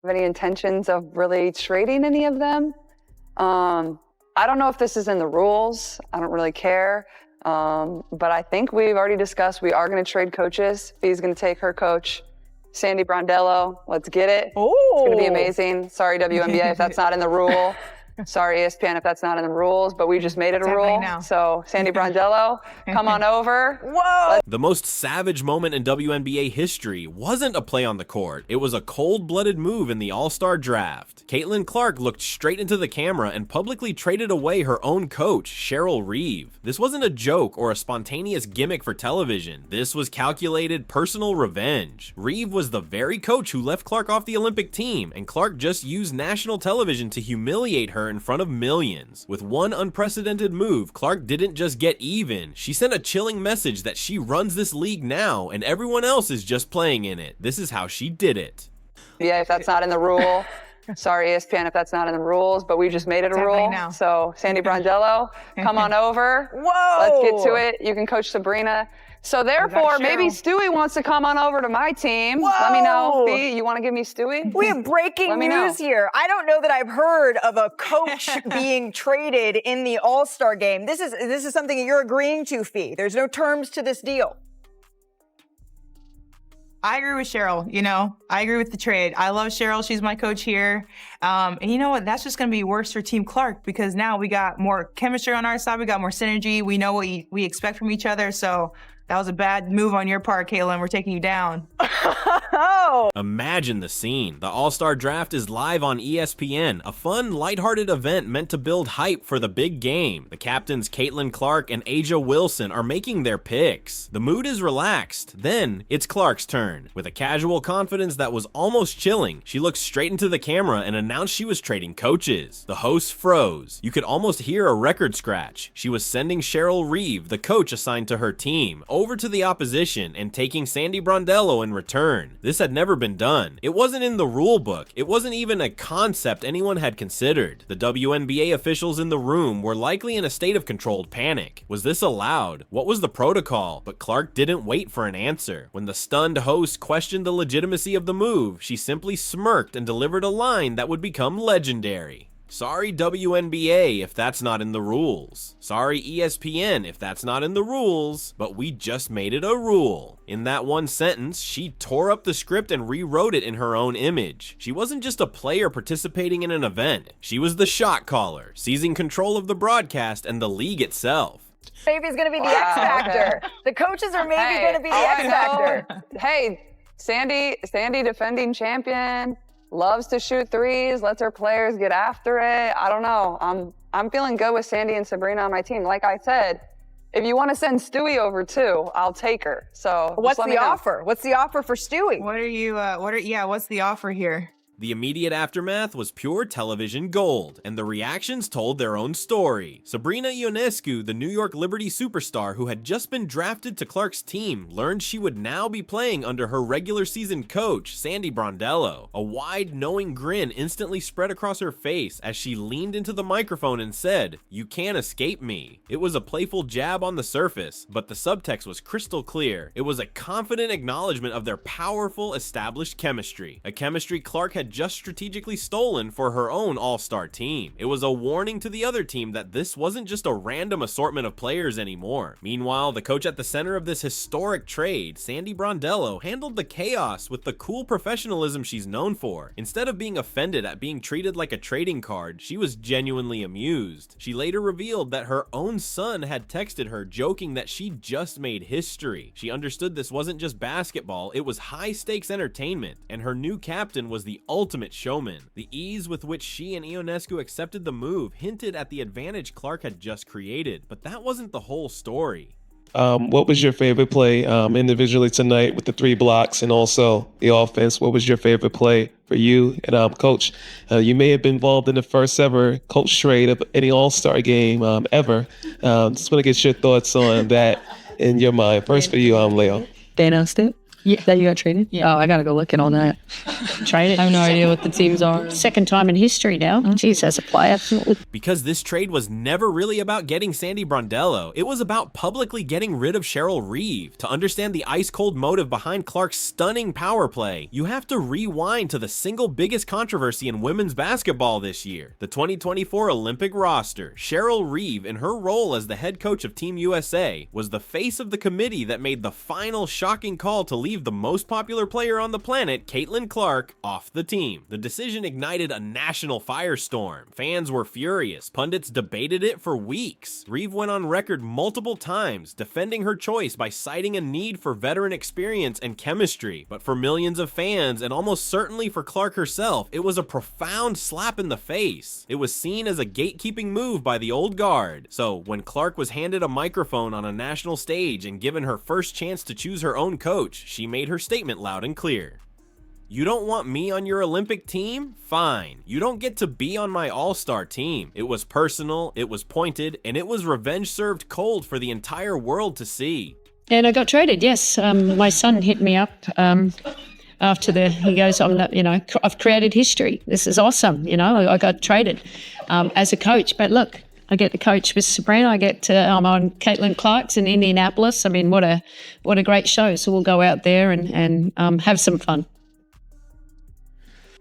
have any intentions of really trading any of them. I don't know if this is in the rules. I don't really care. But I think we've already discussed we are going to trade coaches. Fee's going to take her coach, Sandy Brondello. Let's get it. Oh. It's going to be amazing. Sorry, WNBA, if that's not in the rule. Sorry, ESPN, if that's not in the rules, but we just made it a rule. So, Sandy Brondello, come on over. Whoa! The most savage moment in WNBA history wasn't a play on the court. It was a cold-blooded move in the All-Star Draft. Caitlin Clark looked straight into the camera and publicly traded away her own coach, Cheryl Reeve. This wasn't a joke or a spontaneous gimmick for television. This was calculated personal revenge. Reeve was the very coach who left Clark off the Olympic team, and Clark just used national television to humiliate her in front of millions. With one unprecedented move, Clark didn't just get even. She sent a chilling message that she runs this league now, and everyone else is just playing in it. This is how she did it. Yeah, if that's not in the rule. Sorry, ESPN, if that's not in the rules, but we just made it a rule. So, Sandy Brondello, come on over. Whoa! Let's get to it. You can coach Sabrina. So therefore, maybe Stewie wants to come on over to my team. Whoa! Let me know. Fee, you want to give me Stewie? We have breaking news here. I don't know that I've heard of a coach being traded in the All-Star game. This is something that you're agreeing to, Fee. There's no terms to this deal. I agree with Cheryl. I agree with the trade. I love Cheryl. She's my coach here. And you know what? That's just going to be worse for Team Clark because now we got more chemistry on our side. We got more synergy. We know what we expect from each other. So that was a bad move on your part, Caitlin. We're taking you down. Oh! Imagine the scene. The All-Star Draft is live on ESPN, a fun, lighthearted event meant to build hype for the big game. The captains Caitlin Clark and Aja Wilson are making their picks. The mood is relaxed. Then, it's Clark's turn. With a casual confidence that was almost chilling, she looked straight into the camera and announced she was trading coaches. The host froze. You could almost hear a record scratch. She was sending Cheryl Reeve, the coach assigned to her team, over to the opposition and taking Sandy Brondello in return. This had never been done. It wasn't in the rule book. It wasn't even a concept anyone had considered. The WNBA officials in the room were likely in a state of controlled panic. Was this allowed? What was the protocol? But Clark didn't wait for an answer. When the stunned host questioned the legitimacy of the move, she simply smirked and delivered a line that would become legendary. Sorry WNBA if that's not in the rules. Sorry ESPN if that's not in the rules, but we just made it a rule. In that one sentence, she tore up the script and rewrote it in her own image. She wasn't just a player participating in an event. She was the shot caller, seizing control of the broadcast and the league itself. Maybe it's going to be the X Factor. The coaches are maybe going to be the X Factor. Hey, Sandy, defending champion. Loves to shoot threes, lets her players get after it. I don't know. I'm feeling good with Sandy and Sabrina on my team. Like I said, if you want to send Stewie over too, I'll take her. So what's the offer? What's the offer for Stewie? What's the offer here? The immediate aftermath was pure television gold, and the reactions told their own story. Sabrina Ionescu, the New York Liberty superstar who had just been drafted to Clark's team, learned she would now be playing under her regular season coach, Sandy Brondello. A wide, knowing grin instantly spread across her face as she leaned into the microphone and said, "You can't escape me." It was a playful jab on the surface, but the subtext was crystal clear. It was a confident acknowledgement of their powerful, established chemistry. A chemistry Clark had just strategically stolen for her own all-star team. It was a warning to the other team that this wasn't just a random assortment of players anymore. Meanwhile, the coach at the center of this historic trade, Sandy Brondello, handled the chaos with the cool professionalism she's known for. Instead of being offended at being treated like a trading card, she was genuinely amused. She later revealed that her own son had texted her joking that she just made history. She understood this wasn't just basketball, it was high-stakes entertainment, and her new captain was the ultimate showman. The ease with which she and Ionescu accepted the move hinted at the advantage Clark had just created, but that wasn't the whole story. What was your favorite play individually tonight with the 3 blocks and also the offense? What was your favorite play for you? And Coach, you may have been involved in the first ever coach trade of any All-Star game ever. Just want to get your thoughts on that in your mind. First for you, Leo. Thanos tip. Yeah. That you got traded? Yeah. Oh, I got to go look at all that. Traded. I have no idea what the teams are. Second time in history now. Jeez, as a player. Because this trade was never really about getting Sandy Brondello, it was about publicly getting rid of Cheryl Reeve. To understand the ice-cold motive behind Clark's stunning power play, you have to rewind to the single biggest controversy in women's basketball this year, the 2024 Olympic roster. Cheryl Reeve, in her role as the head coach of Team USA, was the face of the committee that made the final shocking call to leave the most popular player on the planet, Caitlin Clark, off the team. The decision ignited a national firestorm. Fans were furious. Pundits debated it for weeks. Reeve went on record multiple times defending her choice by citing a need for veteran experience and chemistry. But for millions of fans, and almost certainly for Clark herself, it was a profound slap in the face. It was seen as a gatekeeping move by the old guard. So when Clark was handed a microphone on a national stage and given her first chance to choose her own coach, she made her statement loud and clear. You don't want me on your Olympic team? Fine. You don't get to be on my all-star team. It was personal, it was pointed, and it was revenge served cold for the entire world to see. And I got traded, yes. My son hit me up after he goes, I've created history. This is awesome. I got traded as a coach. But look, I get to coach with Sabrina. I'm on Caitlin Clark's in Indianapolis. I mean, what a great show. So we'll go out there and have some fun.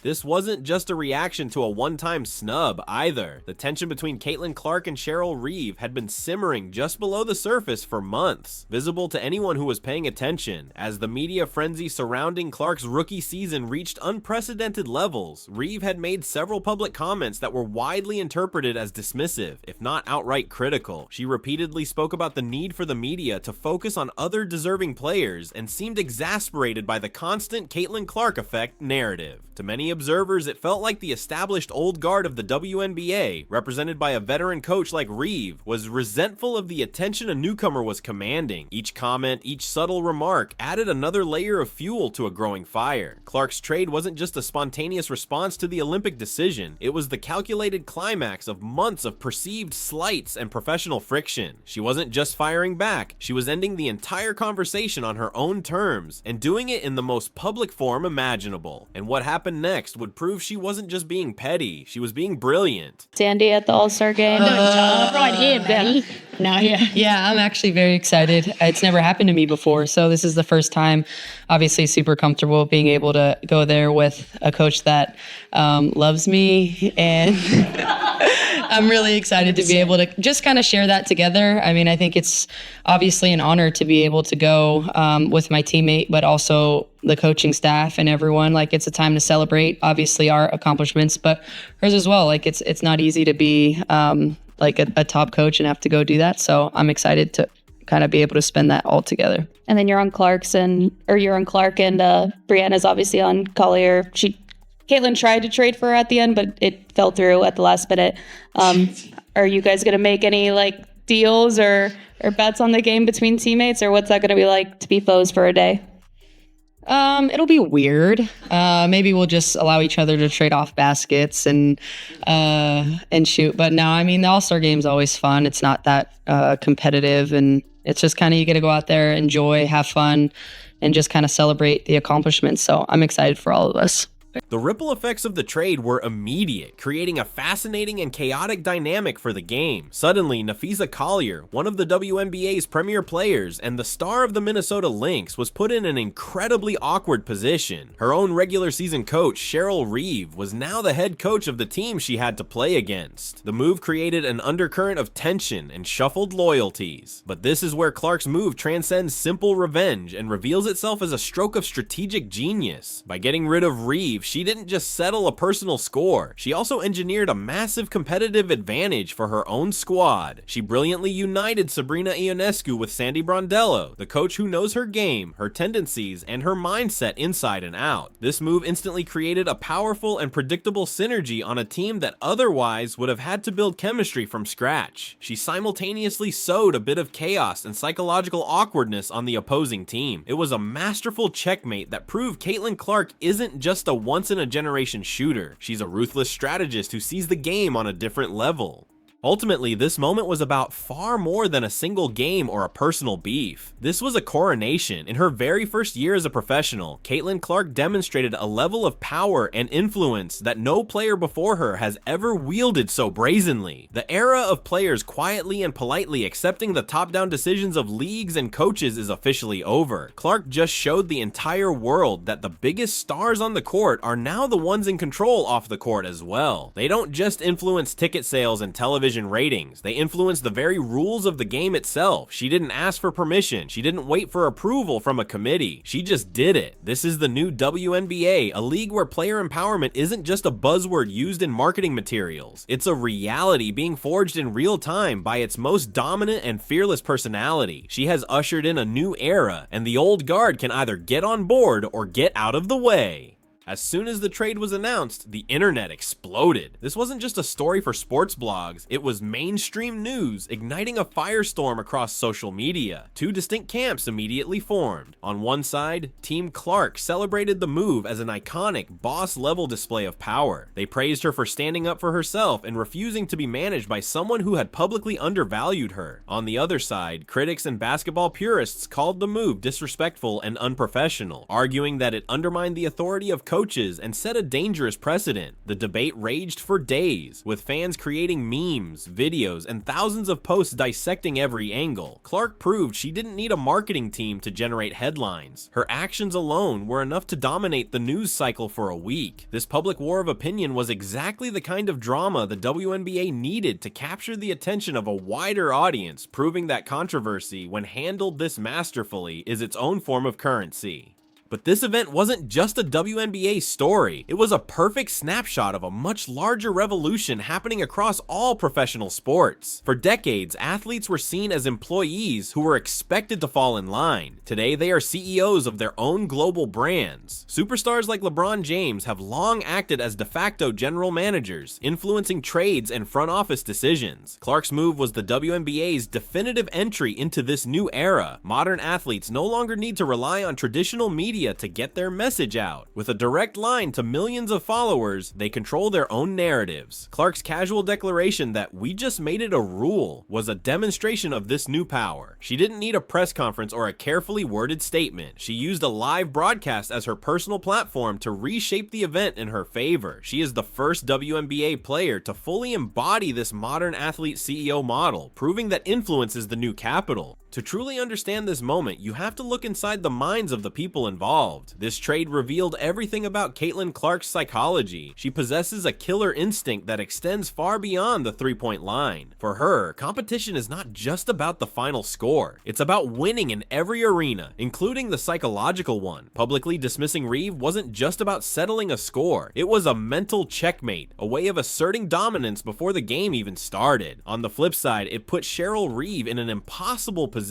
This wasn't just a reaction to a one-time snub either. The tension between Caitlin Clark and Cheryl Reeve had been simmering just below the surface for months, visible to anyone who was paying attention. As the media frenzy surrounding Clark's rookie season reached unprecedented levels, Reeve had made several public comments that were widely interpreted as dismissive, if not outright critical. She repeatedly spoke about the need for the media to focus on other deserving players and seemed exasperated by the constant Caitlin Clark effect narrative. To many observers, it felt like the established old guard of the WNBA, represented by a veteran coach like Reeve, was resentful of the attention a newcomer was commanding. Each comment, each subtle remark added another layer of fuel to a growing fire. Clark's trade wasn't just a spontaneous response to the Olympic decision, it was the calculated climax of months of perceived slights and professional friction. She wasn't just firing back, she was ending the entire conversation on her own terms, and doing it in the most public form imaginable. And what happened next would prove she wasn't just being petty, she was being brilliant. Sandy at the All-Star Game. Right here, Ben. No, yeah. Yeah, I'm actually very excited. It's never happened to me before, so this is the first time. Obviously, super comfortable being able to go there with a coach that loves me, and I'm really excited to be able to just kind of share that together. I mean, I think it's obviously an honor to be able to go with my teammate, but also the coaching staff and everyone. Like, it's a time to celebrate, obviously, our accomplishments, but hers as well. Like, it's not easy to be like a top coach and have to go do that. So I'm excited to kind of be able to spend that all together. And then you're on Clark, and Brianna's obviously on Collier. Caitlin tried to trade for her at the end, but it fell through at the last minute. Are you guys going to make any deals or bets on the game between teammates, or what's that going to be like to be foes for a day? It'll be weird. Maybe we'll just allow each other to trade off baskets and shoot. But no, I mean, the All-Star Game is always fun. It's not that competitive, and it's just kind of, you get to go out there, enjoy, have fun, and just kind of celebrate the accomplishments. So I'm excited for all of us. The ripple effects of the trade were immediate, creating a fascinating and chaotic dynamic for the game. Suddenly, Napheesa Collier, one of the WNBA's premier players and the star of the Minnesota Lynx, was put in an incredibly awkward position. Her own regular season coach, Cheryl Reeve, was now the head coach of the team she had to play against. The move created an undercurrent of tension and shuffled loyalties. But this is where Clark's move transcends simple revenge and reveals itself as a stroke of strategic genius. By getting rid of Reeve, she didn't just settle a personal score, she also engineered a massive competitive advantage for her own squad. She brilliantly united Sabrina Ionescu with Sandy Brondello, the coach who knows her game, her tendencies, and her mindset inside and out. This move instantly created a powerful and predictable synergy on a team that otherwise would have had to build chemistry from scratch. She simultaneously sowed a bit of chaos and psychological awkwardness on the opposing team. It was a masterful checkmate that proved Caitlin Clark isn't just a once-in-a-generation shooter. She's a ruthless strategist who sees the game on a different level. Ultimately, this moment was about far more than a single game or a personal beef. This was a coronation. In her very first year as a professional, Caitlin Clark demonstrated a level of power and influence that no player before her has ever wielded so brazenly. The era of players quietly and politely accepting the top-down decisions of leagues and coaches is officially over. Clark just showed the entire world that the biggest stars on the court are now the ones in control off the court as well. They don't just influence ticket sales and television ratings, they influence the very rules of the game itself. She didn't ask for permission, she didn't wait for approval from a committee, she just did it. This is the new WNBA, a league where player empowerment isn't just a buzzword used in marketing materials. It's a reality being forged in real time by its most dominant and fearless personality. She has ushered in a new era, and the old guard can either get on board or get out of the way. As soon as the trade was announced, the internet exploded. This wasn't just a story for sports blogs, it was mainstream news, igniting a firestorm across social media. Two distinct camps immediately formed. On one side, Team Clark celebrated the move as an iconic, boss-level display of power. They praised her for standing up for herself and refusing to be managed by someone who had publicly undervalued her. On the other side, critics and basketball purists called the move disrespectful and unprofessional, arguing that it undermined the authority of coaches and set a dangerous precedent. The debate raged for days, with fans creating memes, videos, and thousands of posts dissecting every angle. Clark proved she didn't need a marketing team to generate headlines. Her actions alone were enough to dominate the news cycle for a week. This public war of opinion was exactly the kind of drama the WNBA needed to capture the attention of a wider audience, proving that controversy, when handled this masterfully, is its own form of currency. But this event wasn't just a WNBA story, it was a perfect snapshot of a much larger revolution happening across all professional sports. For decades, athletes were seen as employees who were expected to fall in line. Today, they are CEOs of their own global brands. Superstars like LeBron James have long acted as de facto general managers, influencing trades and front office decisions. Clark's move was the WNBA's definitive entry into this new era. Modern athletes no longer need to rely on traditional media to get their message out. With a direct line to millions of followers, they control their own narratives. Clark's casual declaration that "we just made it a rule" was a demonstration of this new power. She didn't need a press conference or a carefully worded statement. She used a live broadcast as her personal platform to reshape the event in her favor. She is the first WNBA player to fully embody this modern athlete CEO model, proving that influence is the new capital. To truly understand this moment, you have to look inside the minds of the people involved. This trade revealed everything about Caitlin Clark's psychology. She possesses a killer instinct that extends far beyond the three-point line. For her, competition is not just about the final score. It's about winning in every arena, including the psychological one. Publicly dismissing Reeve wasn't just about settling a score. It was a mental checkmate, a way of asserting dominance before the game even started. On the flip side, it put Cheryl Reeve in an impossible position.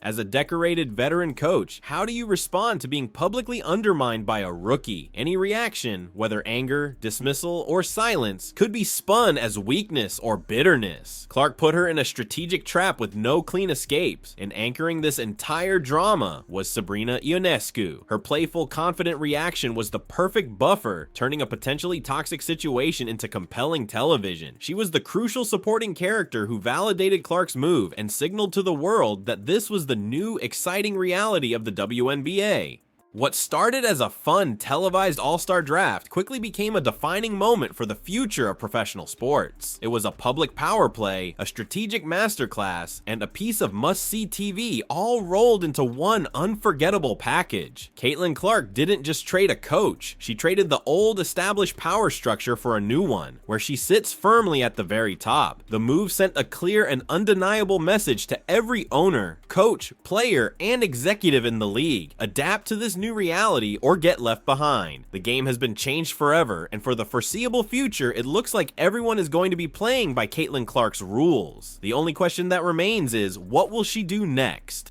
As a decorated veteran coach, how do you respond to being publicly undermined by a rookie? Any reaction, whether anger, dismissal, or silence, could be spun as weakness or bitterness. Clark put her in a strategic trap with no clean escapes, and anchoring this entire drama was Sabrina Ionescu. Her playful, confident reaction was the perfect buffer, turning a potentially toxic situation into compelling television. She was the crucial supporting character who validated Clark's move and signaled to the world that this was the new, exciting reality of the WNBA. What started as a fun, televised all-star draft quickly became a defining moment for the future of professional sports. It was a public power play, a strategic masterclass, and a piece of must-see TV all rolled into one unforgettable package. Caitlin Clark didn't just trade a coach, she traded the old, established power structure for a new one, where she sits firmly at the very top. The move sent a clear and undeniable message to every owner, coach, player, and executive in the league. Adapt to this new reality or get left behind. The game has been changed forever, and for the foreseeable future, it looks like everyone is going to be playing by Caitlin Clark's rules. The only question that remains is, what will she do next?